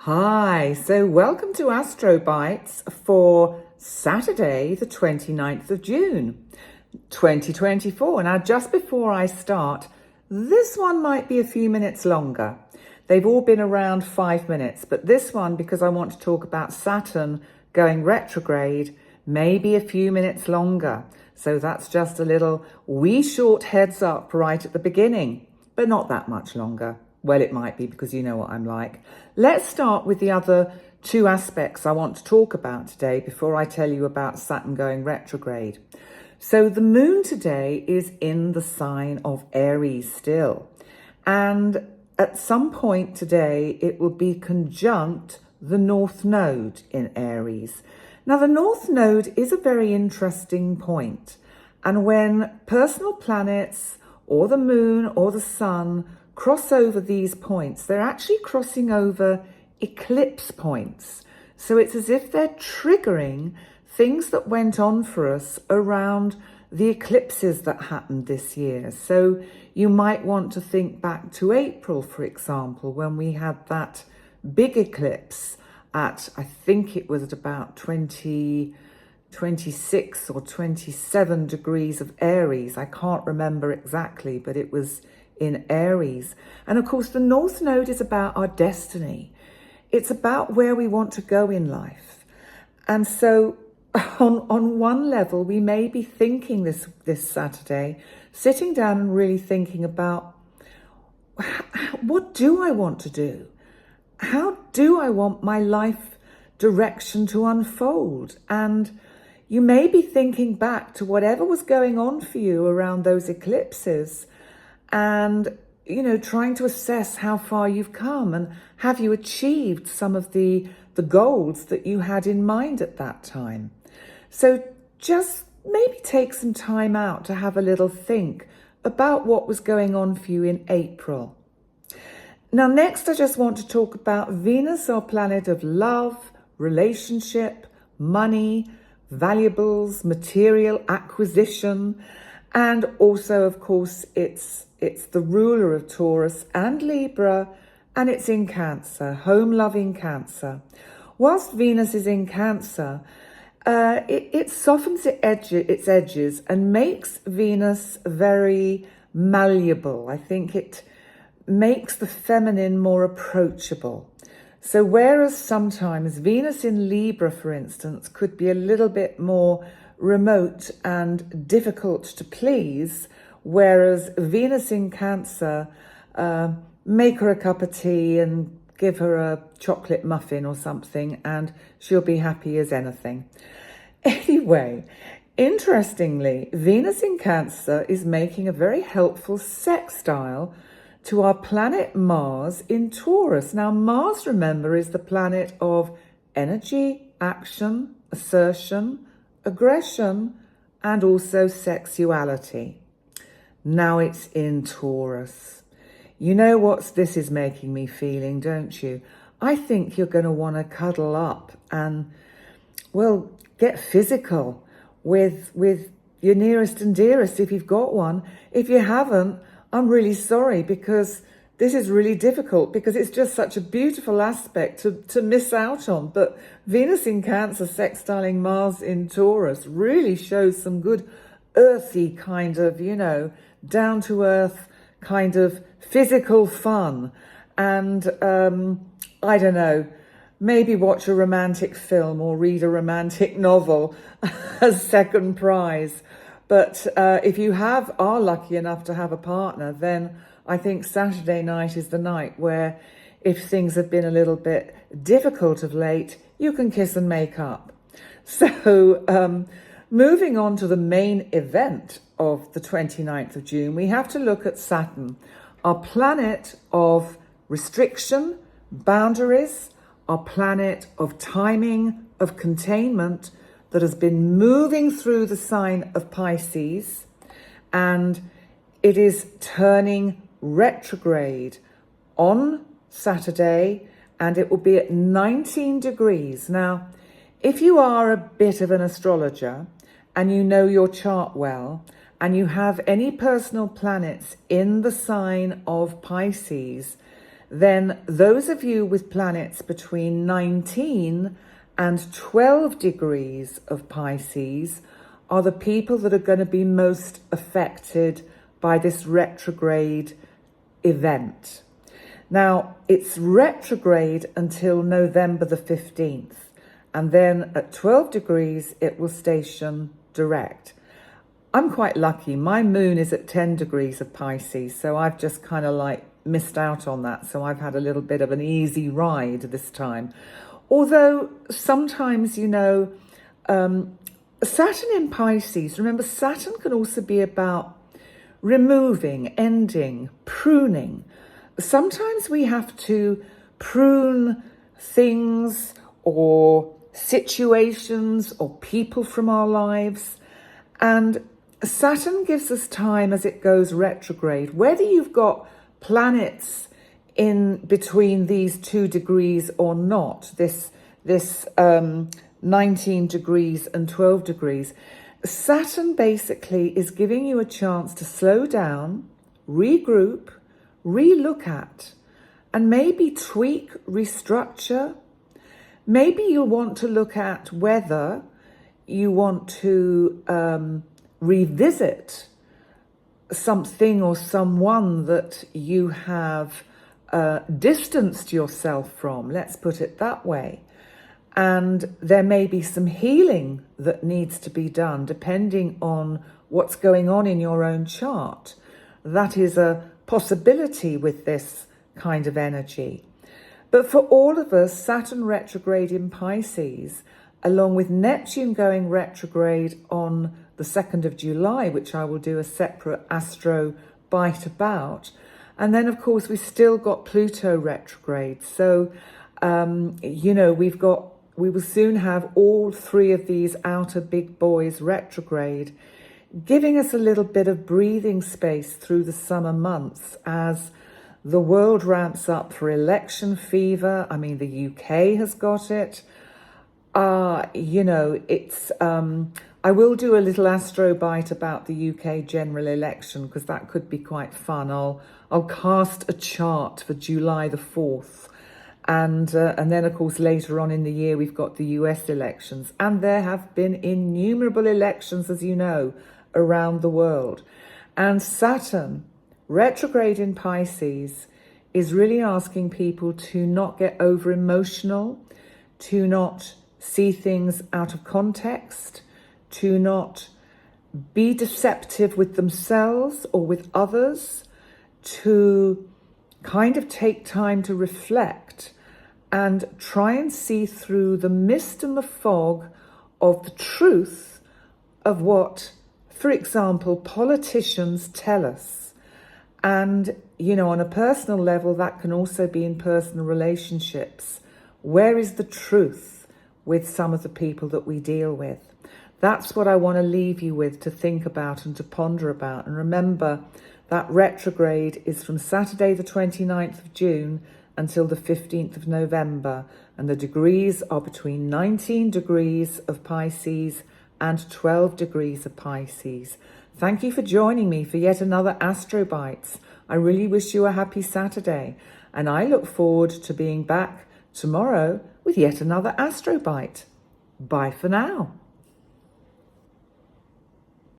Hi, so welcome to Astro Bites for Saturday, the 29th of June, 2024. Now, just before I start, this one might be a few minutes longer. They've all been around 5 minutes, but this one, because I want to talk about Saturn going retrograde, may be a few minutes longer. So that's just a little wee short heads up right at the beginning, but not that much longer. Well, it might be because you know what I'm like. Let's start with the other two aspects I want to talk about today before I tell you about Saturn going retrograde. So the moon today is in the sign of Aries still. And at some point today, it will be conjunct the North Node in Aries. Now, the North Node is a very interesting point. And when personal planets or the moon or the sun cross over these points, they're actually crossing over eclipse points. So it's as if they're triggering things that went on for us around the eclipses that happened this year. So you might want to think back to April, for example, when we had that big eclipse at, I think it was at about 26 or 27 degrees of Aries. I can't remember exactly, but it was in Aries. And of course, the North Node is about our destiny. It's about where we want to go in life. And so on one level, we may be thinking this Saturday, sitting down and really thinking about what do I want to do? How do I want my life direction to unfold? And you may be thinking back to whatever was going on for you around those eclipses and, you know, trying to assess how far you've come and have you achieved some of the goals that you had in mind at that time. So just maybe take some time out to have a little think about what was going on for you in April. Now, next, I just want to talk about Venus, our planet of love, relationship, money, valuables, material acquisition, and also, of course, it's the ruler of Taurus and Libra, and it's in Cancer, home-loving Cancer. Whilst Venus is in Cancer, it softens its edges and makes Venus very malleable. I think it makes the feminine more approachable. So whereas sometimes Venus in Libra, for instance, could be a little bit more remote and difficult to please, whereas Venus in Cancer, make her a cup of tea and give her a chocolate muffin or something and she'll be happy as anything. Anyway, interestingly, Venus in Cancer is making a very helpful sextile to our planet Mars in Taurus. Now, Mars, remember, is the planet of energy, action, assertion, aggression, and also sexuality. Now it's in Taurus. You know what this is making me feeling, don't you? I think you're going to want to cuddle up and, well, get physical with your nearest and dearest if you've got one. If you haven't, I'm really sorry, because this is really difficult because it's just such a beautiful aspect to miss out on. But Venus in Cancer sextiling Mars in Taurus really shows some good earthy kind of, you know, down to earth kind of physical fun. And I don't know, maybe watch a romantic film or read a romantic novel as second prize. But if you are lucky enough to have a partner, then I think Saturday night is the night where, if things have been a little bit difficult of late, you can kiss and make up. So moving on to the main event of the 29th of June, we have to look at Saturn, our planet of restriction, boundaries, our planet of timing, of containment, that has been moving through the sign of Pisces, and it is turning retrograde on Saturday, and it will be at 19 degrees. Now, if you are a bit of an astrologer and you know your chart well, and you have any personal planets in the sign of Pisces, then those of you with planets between 19 and 12 degrees of Pisces are the people that are going to be most affected by this retrograde event. Now, it's retrograde until November the 15th, and then at 12 degrees, it will station direct. I'm quite lucky. My moon is at 10 degrees of Pisces, so I've just kind of like missed out on that. So I've had a little bit of an easy ride this time. Although sometimes, you know, Saturn in Pisces, remember, Saturn can also be about removing, ending, pruning. Sometimes we have to prune things or situations or people from our lives. And Saturn gives us time as it goes retrograde. Whether you've got planets in between these 2 degrees or not, this 19 degrees and 12 degrees, Saturn basically is giving you a chance to slow down, regroup, relook at, and maybe tweak, restructure. Maybe you'll want to look at whether you want to revisit something or someone that you have distanced yourself from, let's put it that way. And there may be some healing that needs to be done depending on what's going on in your own chart. That is a possibility with this kind of energy. But for all of us, Saturn retrograde in Pisces, along with Neptune going retrograde on the 2nd of July, which I will do a separate astro bite about. And then, of course, we've still got Pluto retrograde. So, you know, we will soon have all 3 of these outer big boys retrograde, giving us a little bit of breathing space through the summer months as the world ramps up for election fever. I mean, the UK has got it. You know, it's, I will do a little astro bite about the UK general election because that could be quite fun. I'll cast a chart for July the 4th. And then, of course, later on in the year, we've got the US elections. And there have been innumerable elections, as you know, around the world. And Saturn, retrograde in Pisces, is really asking people to not get over emotional, to not see things out of context, to not be deceptive with themselves or with others, to kind of take time to reflect and try and see through the mist and the fog of the truth of what, for example, politicians tell us. And, you know, on a personal level, that can also be in personal relationships. Where is the truth with some of the people that we deal with? That's what I want to leave you with to think about and to ponder about. And remember, that retrograde is from Saturday the 29th of June until the 15th of November. And the degrees are between 19 degrees of Pisces and 12 degrees of Pisces. Thank you for joining me for yet another Astro Bites. I really wish you a happy Saturday. And I look forward to being back tomorrow with yet another Astro Bite. Bye for now.